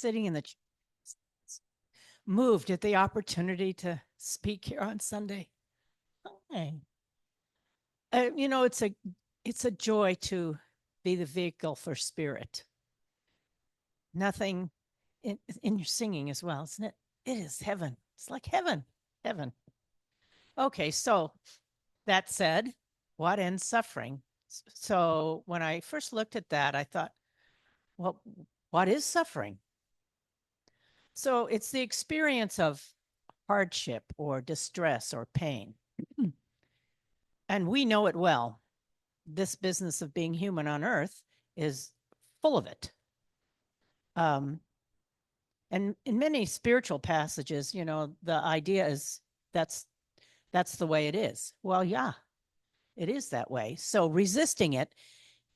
sitting in the moved at the opportunity to speak here on Sunday. Okay. It's a joy to be the vehicle for spirit. Nothing in your singing as well, isn't it? It is heaven. It's like heaven. Okay, so that said, what ends suffering? So when I first looked at that, I thought, well, what is suffering? So it's the experience of hardship or distress or pain. And we know it well. This business of being human on earth is full of it. And in many spiritual passages, the idea is that's the way it is. Well, yeah, it is that way. So resisting it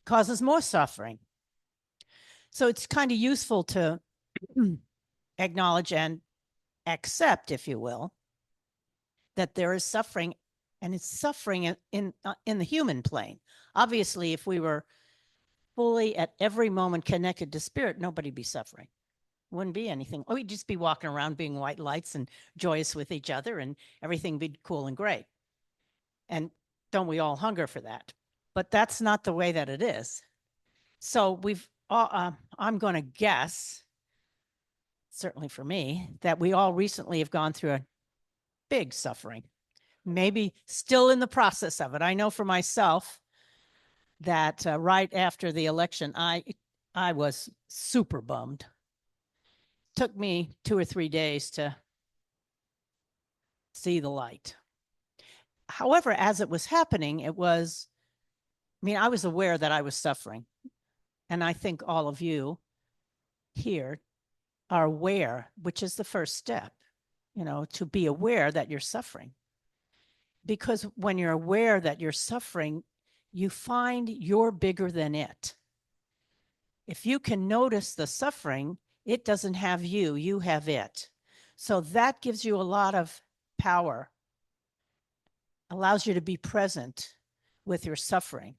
causes more suffering. So it's kind of useful to acknowledge and accept, if you will, that there is suffering, and it's suffering in the human plane. Obviously, if we were fully at every moment connected to spirit, nobody'd be suffering. Wouldn't be anything. We'd just be walking around being white lights and joyous with each other, and everything be cool and great. And don't we all hunger for that? But that's not the way that it is. So I'm going to guess, certainly for me, that we all recently have gone through a big suffering, maybe still in the process of it. I know for myself that right after the election, I was super bummed. Took me 2 or 3 days to see the light. However, as it was happening, I was aware that I was suffering. And I think all of you here are aware, which is the first step, to be aware that you're suffering. Because when you're aware that you're suffering, you find you're bigger than it. If you can notice the suffering, it doesn't have you, you have it. So that gives you a lot of power, allows you to be present with your suffering.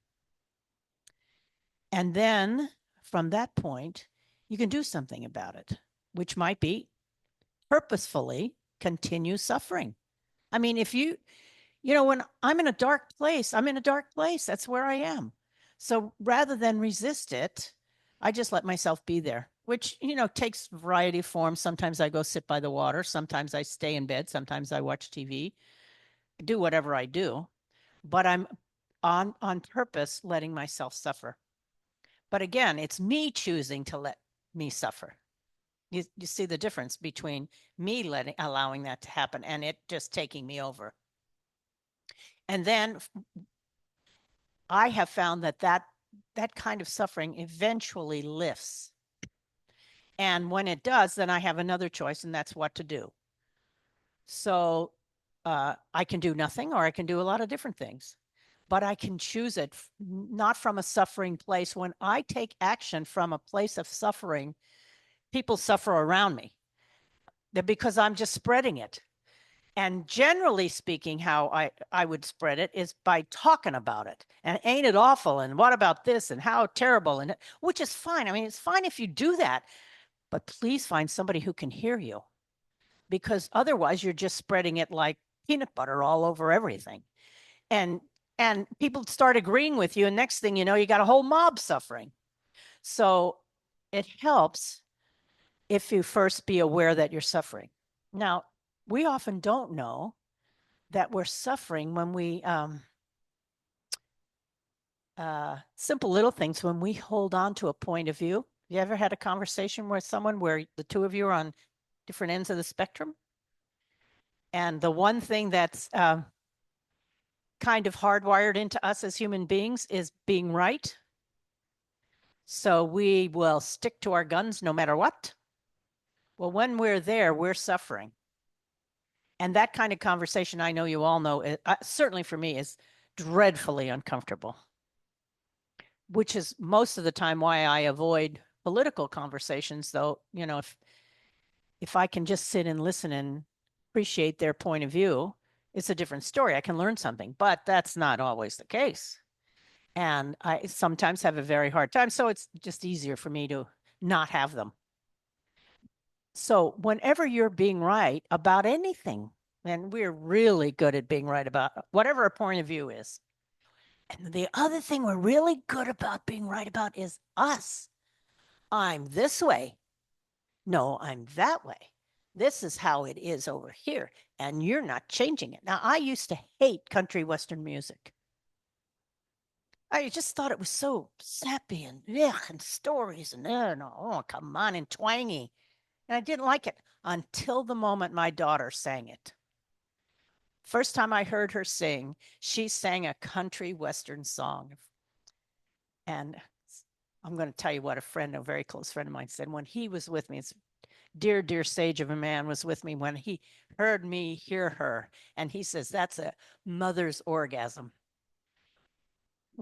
And then from that point, you can do something about it, which might be purposefully continue suffering. I mean, if when I'm in a dark place, I'm in a dark place. That's where I am. So rather than resist it, I just let myself be there, which, takes a variety of forms. Sometimes I go sit by the water. Sometimes I stay in bed. Sometimes I watch TV, do whatever I do, but I'm on purpose letting myself suffer. But again, it's me choosing to let me suffer. You see the difference between me allowing that to happen and it just taking me over. And then I have found that kind of suffering eventually lifts. And when it does, then I have another choice, and that's what to do. So I can do nothing, or I can do a lot of different things. But I can choose it not from a suffering place. When I take action from a place of suffering, people suffer around me. Because I'm just spreading it. And generally speaking, how I would spread it is by talking about it. And ain't it awful? And what about this? And how terrible? And which is fine. I mean, it's fine if you do that. But please find somebody who can hear you. Because otherwise, you're just spreading it like peanut butter all over everything. And people start agreeing with you. And next thing you know, you got a whole mob suffering. So it helps if you first be aware that you're suffering. Now, we often don't know that we're suffering when we, simple little things, when we hold on to a point of view. You ever had a conversation with someone where the two of you are on different ends of the spectrum? And the one thing that's kind of hardwired into us as human beings is being right. So we will stick to our guns no matter what. Well, when we're there, we're suffering. And that kind of conversation, I know you all know, certainly for me, is dreadfully uncomfortable, which is most of the time why I avoid political conversations, though, if I can just sit and listen and appreciate their point of view, it's a different story. I can learn something, but that's not always the case. And I sometimes have a very hard time. So it's just easier for me to not have them. So whenever you're being right about anything, and we're really good at being right about whatever our point of view is. And the other thing we're really good about being right about is us. I'm this way. No, I'm that way. This is how it is over here, and you're not changing it. Now, I used to hate country western music. I just thought it was so sappy and yeah, and stories and no, oh, come on, and twangy. And I didn't like it until the moment my daughter sang it. First time I heard her sing, she sang a country western song. And I'm going to tell you what a very close friend of mine said when he was with me. It's dear, dear sage of a man was with me when he heard me hear her. And he says, that's a mother's orgasm.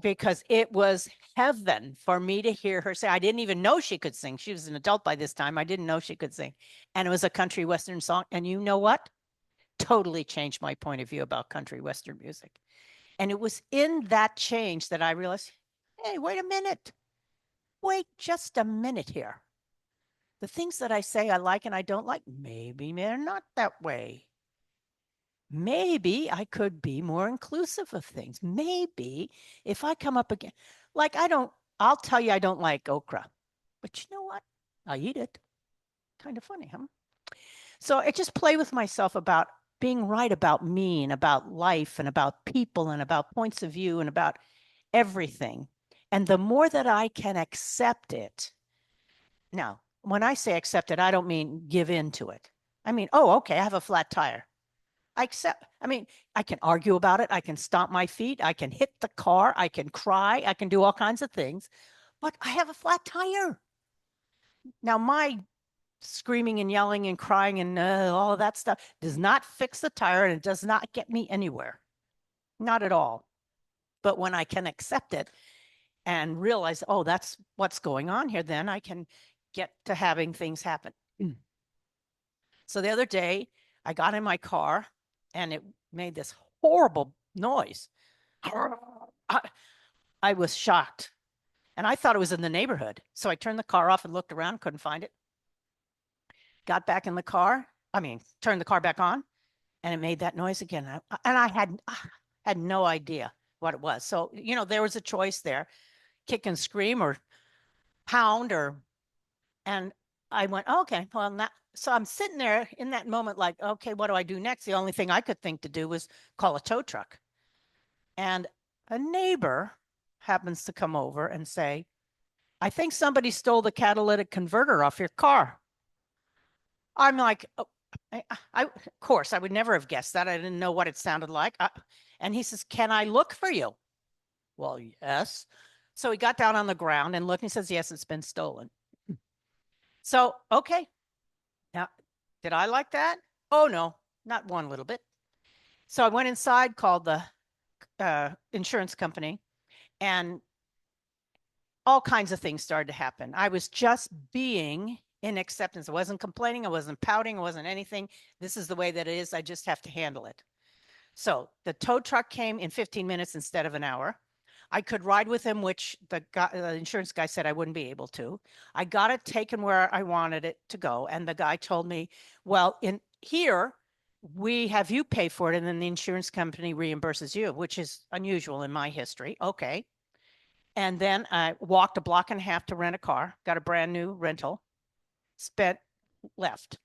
Because it was heaven for me to hear her say. I didn't even know she could sing. She was an adult by this time. I didn't know she could sing. And it was a country western song. And you know what? Totally changed my point of view about country western music. And it was in that change that I realized, hey, wait a minute. Wait just a minute here. The things that I say I like and I don't like, maybe they're not that way. Maybe I could be more inclusive of things. Maybe if I come up again, like I'll tell you I don't like okra, but you know what? I eat it. Kind of funny, huh? So I just play with myself about being right about me and about life and about people and about points of view and about everything. And the more that I can accept it, now, when I say accept it, I don't mean give in to it. I mean, oh, okay, I have a flat tire. I can argue about it. I can stomp my feet. I can hit the car. I can cry. I can do all kinds of things, but I have a flat tire. Now, my screaming and yelling and crying and all of that stuff does not fix the tire and it does not get me anywhere. Not at all. But when I can accept it and realize, oh, that's what's going on here, then I can get to having things happen. So the other day, I got in my car and it made this horrible noise. I was shocked and I thought it was in the neighborhood. So I turned the car off and looked around, couldn't find it. Got back in the car. Turned the car back on and it made that noise again. And I had no idea what it was. So, there was a choice there, kick and scream or pound and I went, oh, okay, well, not, so I'm sitting there in that moment, like, okay, what do I do next? The only thing I could think to do was call a tow truck. And a neighbor happens to come over and say, I think somebody stole the catalytic converter off your car. I'm like, oh, of course, I would never have guessed that. I didn't know what it sounded like. And he says, can I look for you? Well, yes. So he got down on the ground and looked and he says, yes, it's been stolen. So, okay. Now, did I like that? Oh, no, not one little bit. So I went inside, called the insurance company, and all kinds of things started to happen. I was just being in acceptance. I wasn't complaining. I wasn't pouting. I wasn't anything. This is the way that it is. I just have to handle it. So the tow truck came in 15 minutes instead of an hour. I could ride with him, which the insurance guy said I wouldn't be able to. I got it taken where I wanted it to go. And the guy told me, well, in here, we have you pay for it and then the insurance company reimburses you, which is unusual in my history. Okay. And then I walked a block and a half to rent a car, got a brand new rental, left.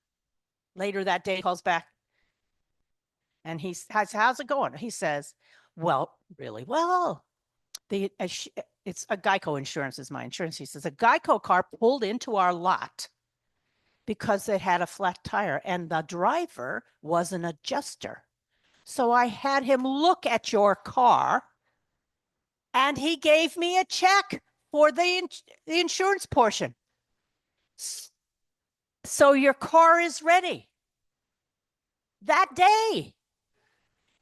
Later that day, he calls back and he says, how's it going? He says, well, really well. It's a Geico insurance is my insurance. He says, a Geico car pulled into our lot because it had a flat tire and the driver was an adjuster. So I had him look at your car and he gave me a check for the insurance portion. So your car is ready that day.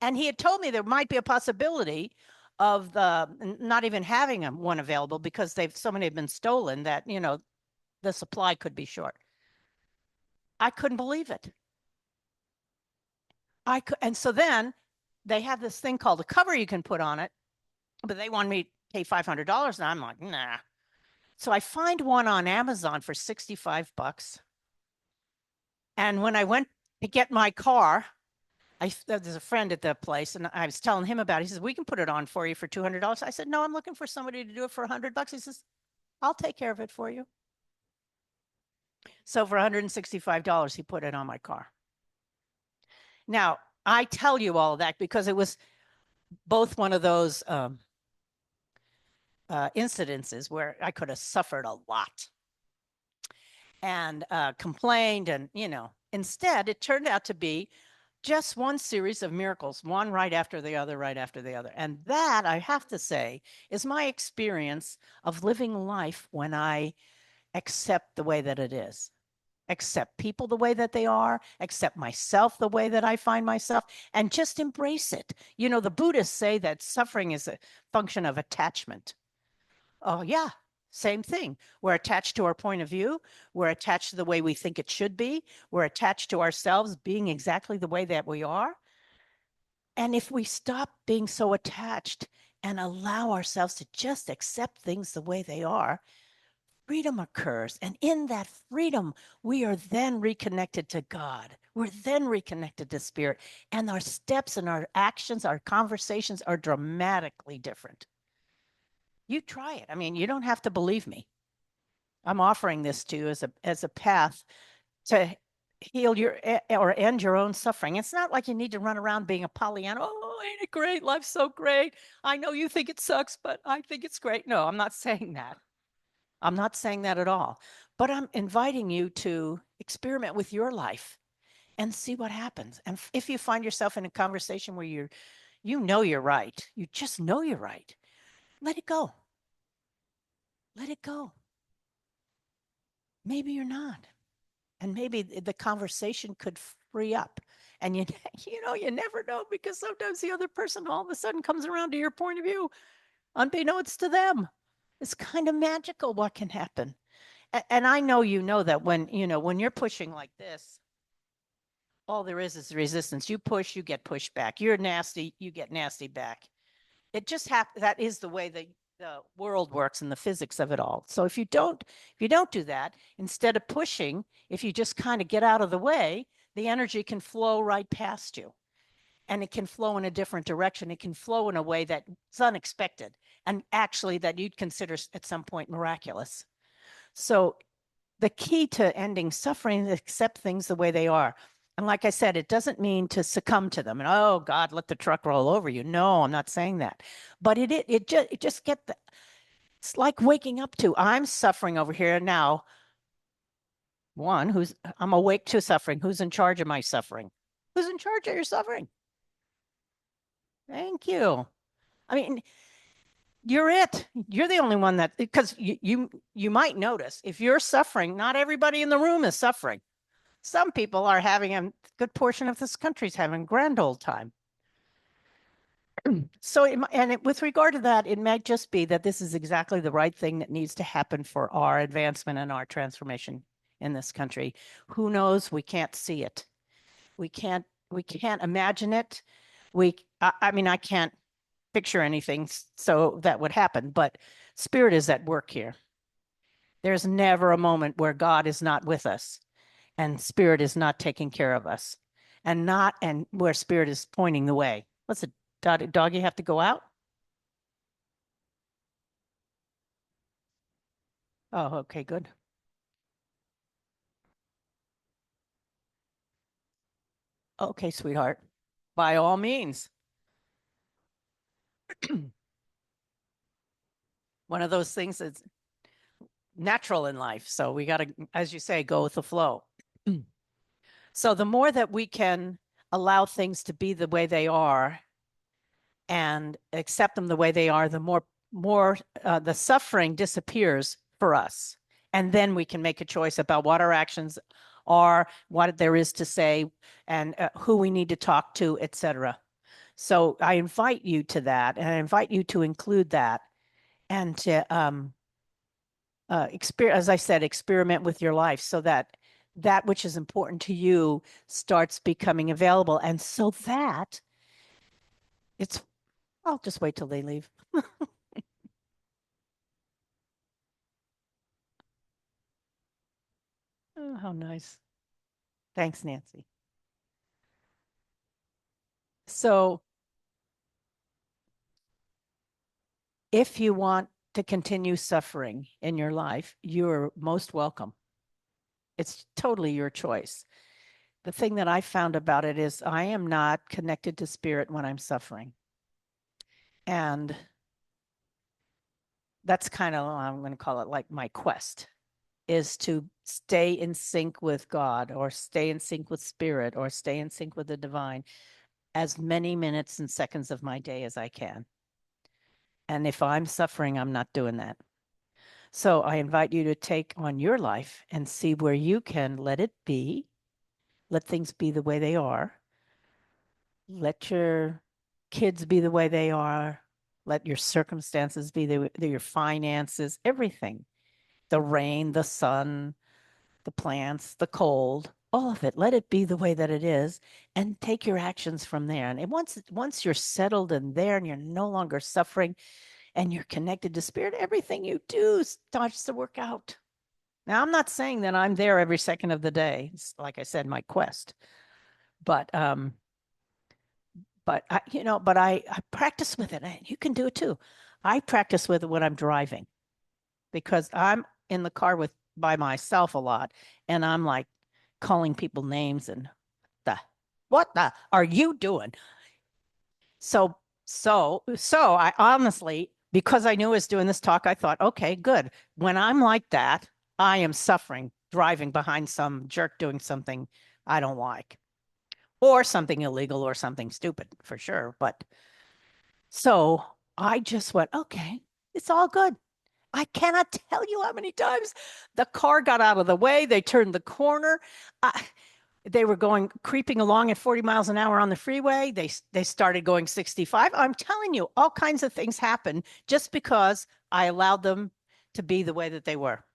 And he had told me there might be a possibility of the not even having one available because so many have been stolen that, the supply could be short. I couldn't believe it. And so then they have this thing called a cover you can put on it, but they want me to pay $500. And I'm like, nah. So I find one on Amazon for $65. And when I went to get my car, there's a friend at the place, and I was telling him about it. He says, "We can put it on for you for $200." I said, "No, I'm looking for somebody to do it for $100." He says, "I'll take care of it for you." So for $165, he put it on my car. Now, I tell you all of that because it was both one of those incidences where I could have suffered a lot and complained. And, instead, it turned out to be just one series of miracles, one right after the other, right after the other. And that, I have to say, is my experience of living life when I accept the way that it is. Accept people the way that they are, accept myself the way that I find myself, and just embrace it. The Buddhists say that suffering is a function of attachment. Oh, yeah, same thing. We're attached to our point of view. We're attached to the way we think it should be. We're attached to ourselves being exactly the way that we are. And if we stop being so attached and allow ourselves to just accept things the way they are, freedom occurs. And in that freedom, we are then reconnected to God. We're then reconnected to spirit. And our steps and our actions, our conversations are dramatically different. You try it. I mean, you don't have to believe me. I'm offering this to you as a path to heal or end your own suffering. It's not like you need to run around being a Pollyanna. Oh, ain't it great? Life's so great. I know you think it sucks, but I think it's great. No, I'm not saying that. I'm not saying that at all. But I'm inviting you to experiment with your life and see what happens. And if you find yourself in a conversation where you're right, you just know you're right, let it go. Let it go. Maybe you're not. And maybe the conversation could free up. And you never know, because sometimes the other person all of a sudden comes around to your point of view, unbeknownst to them. It's kind of magical what can happen. And I know that when you're pushing like this, all there is resistance. You push, you get pushed back. You're nasty, you get nasty back. It just happens. That is the way the world works and the physics of it all. So if you don't do that, instead of pushing, if you just kind of get out of the way, the energy can flow right past you, and it can flow in a different direction. It can flow in a way that's unexpected, and actually that you'd consider at some point miraculous. So the key to ending suffering is accept things the way they are. And like I said, it doesn't mean to succumb to them and, oh God, let the truck roll over you. No, I'm not saying that. But it just it's like waking up to, I'm suffering over here now. I'm awake to suffering. Who's in charge of my suffering? Who's in charge of your suffering? Thank you. I mean, you're it. You're the only one that, because you might notice if you're suffering, not everybody in the room is suffering. Some people are having a good portion of this country's having a grand old time. So, with regard to that, it might just be that this is exactly the right thing that needs to happen for our advancement and our transformation in this country. Who knows? We can't see it. We can't imagine it. I mean, I can't picture anything so that would happen, but spirit is at work here. There's never a moment where God is not with us and spirit is not taking care of us, and where spirit is pointing the way. What's it? Doggy have to go out? Oh, okay, good. Okay, sweetheart. By all means. One of those things that's natural in life. So we got to, as you say, go with the flow. So the more that we can allow things to be the way they are and accept them the way they are, the more the suffering disappears for us. And then we can make a choice about what our actions are, what there is to say, and who we need to talk to, etc. So I invite you to that, and I invite you to include that, and to as I said, experiment with your life so that which is important to you starts becoming available, and so that it's. I'll just wait till they leave. Oh, how nice. Thanks, Nancy. So if you want to continue suffering in your life, you're most welcome. It's totally your choice. The thing that I found about it is I am not connected to spirit when I'm suffering. And that's kind of, I'm going to call it like my quest is to stay in sync with God or stay in sync with spirit or stay in sync with the divine as many minutes and seconds of my day as I can. And if I'm suffering, I'm not doing that. So I invite you to take on your life and see where you can let it be, let things be the way they are, let your kids be the way they are, let your circumstances be your finances, everything, the rain, the sun, the plants, the cold, all of it. Let it be the way that it is and take your actions from there. And once you're settled in there and you're no longer suffering and you're connected to spirit, everything you do starts to work out. Now, I'm not saying that I'm there every second of the day. It's, like I said, my quest. But I practice with it. And you can do it too. I practice with it when I'm driving because I'm in the car with by myself a lot, and I'm like calling people names and the what the are you doing? So so I honestly, because I knew I was doing this talk, I thought, okay, good. When I'm like that, I am suffering driving behind some jerk doing something I don't like, or something illegal or something stupid for sure. But so I just went, okay, it's all good. I cannot tell you how many times the car got out of the way. They turned the corner. They were going creeping along at 40 miles an hour on the freeway. They started going 65. I'm telling you, all kinds of things happened just because I allowed them to be the way that they were.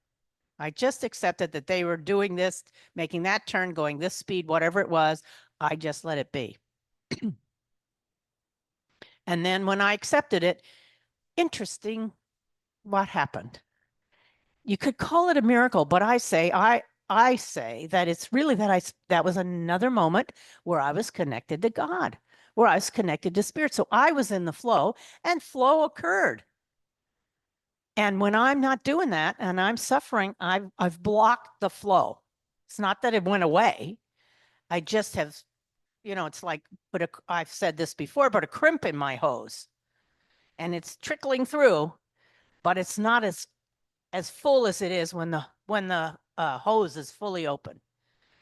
I just accepted that they were doing this, making that turn, going this speed, whatever it was. I just let it be. And then when I accepted it, interesting what happened. You could call it a miracle, but I say that it's really that was another moment where I was connected to God, where I was connected to spirit. So I was in the flow and flow occurred. And when I'm not doing that and I'm suffering, I've blocked the flow. It's not that it went away. I just have, it's like I've said this before, but a crimp in my hose and it's trickling through, but it's not as full as it is when the hose is fully open.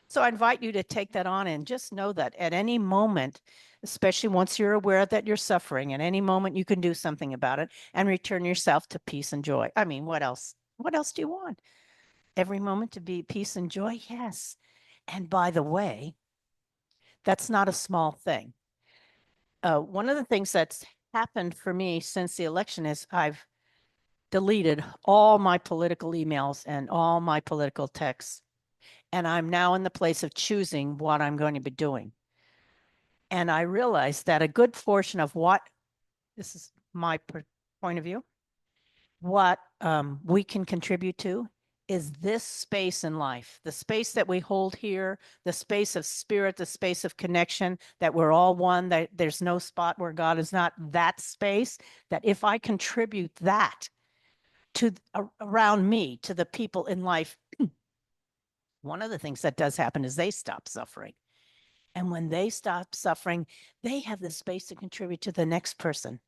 So I invite you to take that on and just know that at any moment, especially once you're aware that you're suffering, at any moment you can do something about it and return yourself to peace and joy. I mean, what else? What else do you want? Every moment to be peace and joy? Yes. And by the way, that's not a small thing. One of the things that's happened for me since the election is I've deleted all my political emails and all my political texts. And I'm now in the place of choosing what I'm going to be doing. And I realized that a good portion of this is my point of view, what we can contribute to is this space in life, the space that we hold here, the space of spirit, the space of connection, that we're all one, that there's no spot where God is not, that space, that if I contribute that to around me, to the people in life, one of the things that does happen is they stop suffering. And when they stop suffering, they have the space to contribute to the next person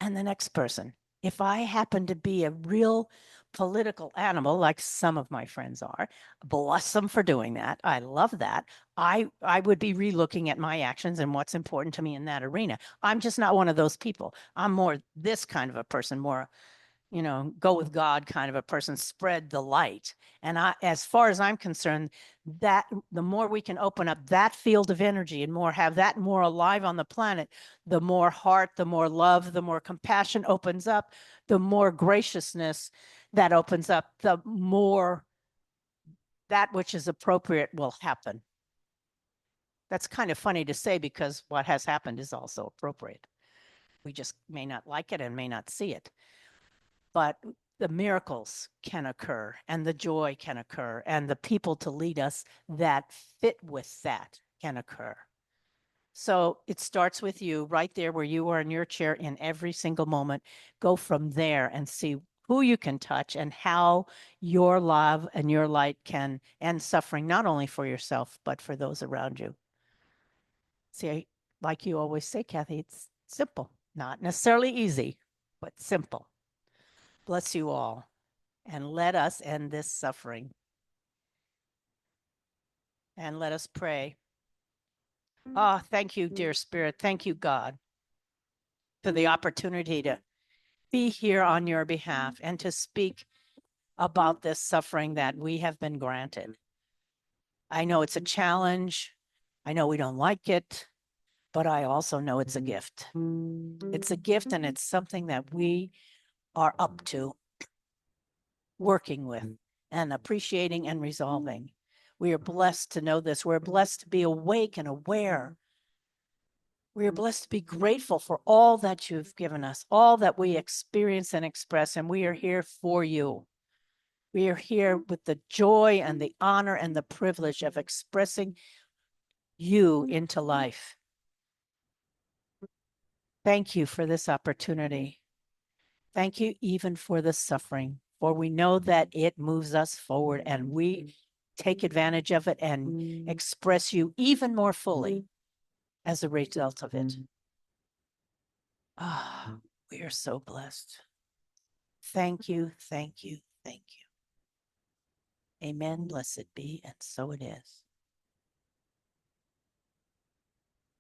and the next person. If I happen to be a real political animal, like some of my friends are, bless them for doing that. I love that. I would be relooking at my actions and what's important to me in that arena. I'm just not one of those people. I'm more this kind of a person, more go with God kind of a person, spread the light. And as far as I'm concerned, that the more we can open up that field of energy and have that more alive on the planet, the more heart, the more love, the more compassion opens up, the more graciousness that opens up, the more that which is appropriate will happen. That's kind of funny to say because what has happened is also appropriate. We just may not like it and may not see it. But the miracles can occur and the joy can occur and the people to lead us that fit with that can occur. So it starts with you right there where you are in your chair in every single moment. Go from there and see who you can touch and how your love and your light can end suffering, not only for yourself, but for those around you. See, like you always say, Kathy, it's simple, not necessarily easy, but simple. Bless you all. And let us end this suffering. And let us pray. Oh, thank you, dear Spirit. Thank you, God, for the opportunity to be here on your behalf and to speak about this suffering that we have been granted. I know it's a challenge. I know we don't like it, but I also know it's a gift. It's a gift, and it's something that we are up to working with and appreciating and resolving. We are blessed to know this. We're blessed to be awake and aware. We are blessed to be grateful for all that you've given us, all that we experience and express, and we are here for you. We are here with the joy and the honor and the privilege of expressing you into life. Thank you for this opportunity. Thank you even for the suffering, for we know that it moves us forward and we take advantage of it and express you even more fully as a result of it. Ah, we are so blessed. Thank you, thank you, thank you. Amen. Blessed be, and so it is.